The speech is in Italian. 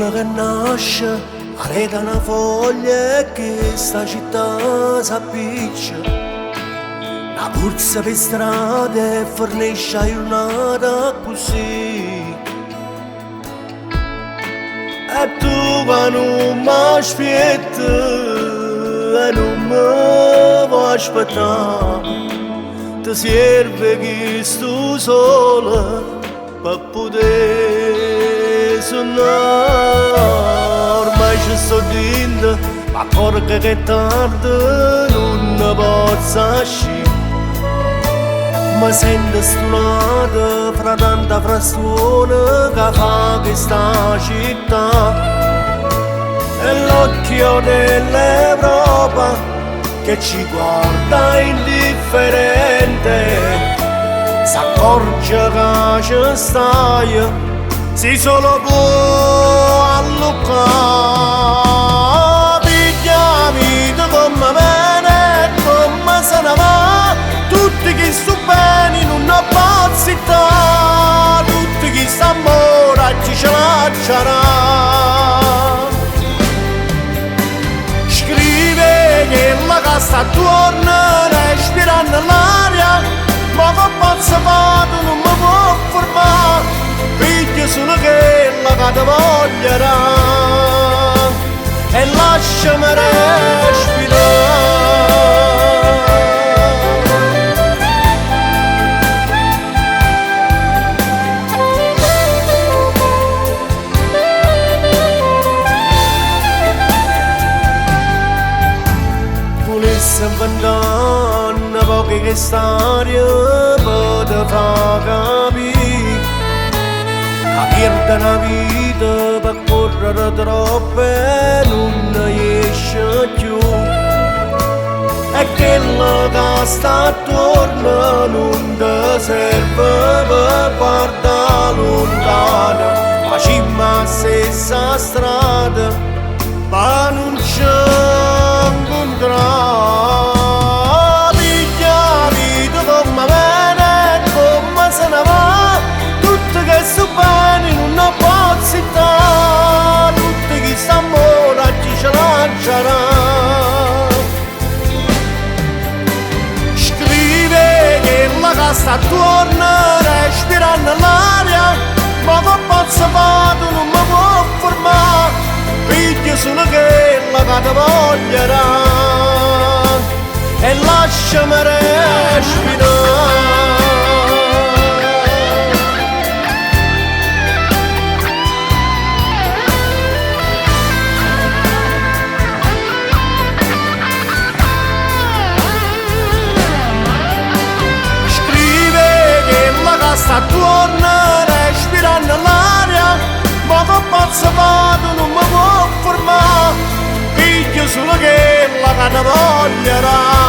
giorno che nasce, arreda una foglia e che sta città s'appiccia. La corsa per strada e fornisce la giornata così. E tu che non mi aspetti e non mi vuoi aspettare, ti serve che sto solo per poter suonare. Ormai ci sto dentro, ma accorgo che è tardi, non ne posso uscire. Mi sento stunato fra tanta frastuone che fa questa città. E l'occhio dell'Europa che ci guarda indifferente s'accorge che ci stai, si solo può allucare. Pigliami come viene, come se ne va, tutti chi sto bene non ne pazzità, tutti chi sta a mora ci ce lascerà. Scrive che la casa attorno respirando l'aria, ma che posso fare non mi può fermare, piglia solo quella che ti voglierà e lasciami respirare. Volesse inventare poche che storie per te fa capire che perde una vita per correre troppo e non riesce più. E quello che sta attorno non ti serve per guardare lontano, ma cimma stessa strada ma non c'è incontrare. Piglia vita come viene, come se ne va, tutti che sto bene non ne posso stare, tutti chi sta a mora ci ce lascerà. Scrive che la casa attorno respirando l'aria, ma che posso fare non mi può fermare, piglia solo quella che ti voglierà e lasciami respirare. Sta attorno respirando l'aria, ma che posso fare non mi può fermare, piglia solo quella che ti voglierà